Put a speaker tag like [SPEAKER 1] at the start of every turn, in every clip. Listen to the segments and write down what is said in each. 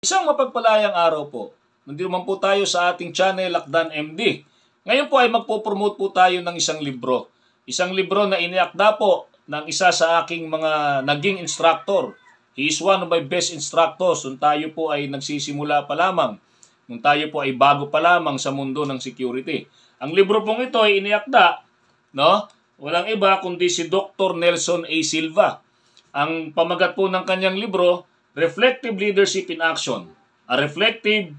[SPEAKER 1] Isang mapagpalayang araw po. Nandito naman po tayo sa ating channel, Akdan MD. Ngayon po ay magpo-promote po tayo ng isang libro. Isang libro na iniakda po ng isa sa aking mga naging instructor. He is one of my best instructors nung tayo po ay nagsisimula pa lamang. Nung tayo po ay bago pa lamang sa mundo ng security. Ang libro pong ito ay iniakda, no? Walang iba kundi si Dr. Nelson A. Silva. Ang pamagat po ng kanyang libro, Reflective Leadership in Action, a reflective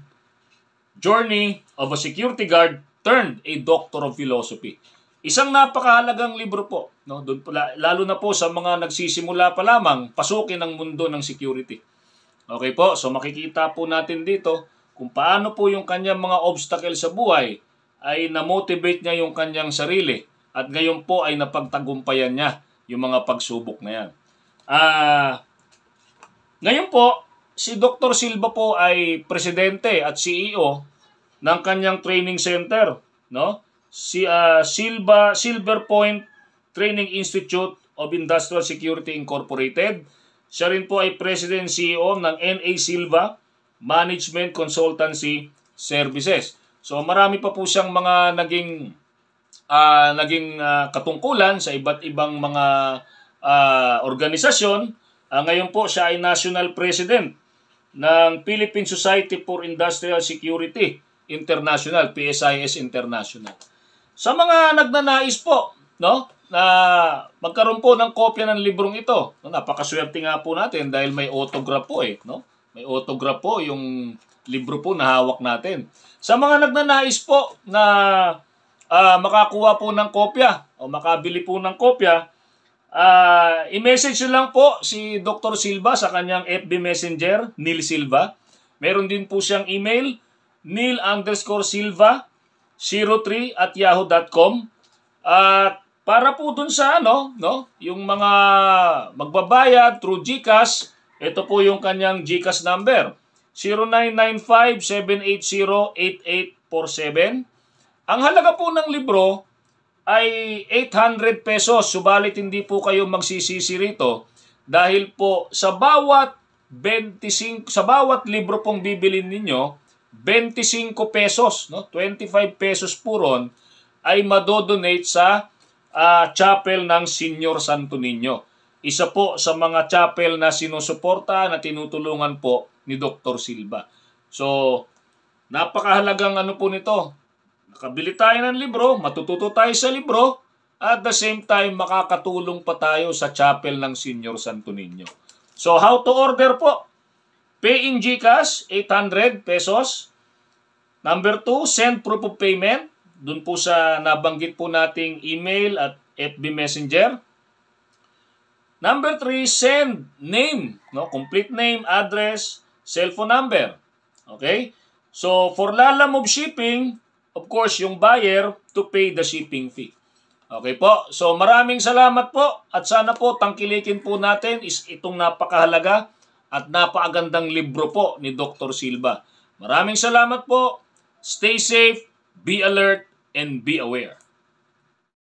[SPEAKER 1] journey of a security guard turned a doctor of philosophy. Isang napakahalagang libro po, no? Doon po, lalo na po sa mga nagsisimula pa lamang pasukin ang mundo ng security. Okay po, so makikita po natin dito kung paano po yung kanyang mga obstacle sa buhay ay na-motivate niya yung kanyang sarili at ngayon po ay napagtagumpayan niya yung mga pagsubok na yan. Ngayon po, si Dr. Silva po ay presidente at CEO ng kanyang training center, no? Si Silver Point Training Institute of Industrial Security Incorporated. Siya rin po ay president CEO ng NA Silva Management Consultancy Services. So marami pa po siyang mga naging katungkulan sa iba't ibang mga organisasyon. Ngayon po siya ay National President ng Philippine Society for Industrial Security International, PSIS International. Sa mga nagnanais po, no, na magkaroon po ng kopya ng librong ito, no, napakaswerte nga po natin dahil may autograph po no? May autograph po yung libro po na hawak natin. Sa mga nagnanais po na makakuha po ng kopya o makabili po ng kopya, i-message nyo lang po si Dr. Silva sa kanyang FB Messenger, Neil Silva. Meron din po siyang email, neil_silva03@yahoo.com. At para po dun sa yung mga magbabayad through GCash, ito po yung kanyang GCash number, 0995-780-8847. Ang halaga po ng libro ay 800 pesos. Subalit hindi po kayo magsisisi rito dahil po sa bawat libro pong bibilin ninyo, 25 pesos, no? 25 pesos po ron ay madodonate sa chapel ng Senior Santo Niño. Isa po sa mga chapel na sinusuporta na tinutulungan po ni Dr. Silva. So, napakahalagang po nito. Nakabili tayo ng libro, matututo tayo sa libro, at the same time, makakatulong pa tayo sa chapel ng Senior Santo Niño. So, how to order po? Pay in GCash, 800 pesos. Number 2, send proof of payment. Doon po sa nabanggit po nating email at FB Messenger. Number 3, send name, no? Complete name, address, cellphone number. Okay? So, for Lala Move Shipping, of course, yung buyer to pay the shipping fee. Okay po? So, maraming salamat po at sana po tangkilikin po natin is itong napakahalaga at napakagandang libro po ni Dr. Silva. Maraming salamat po. Stay safe, be alert, and be aware.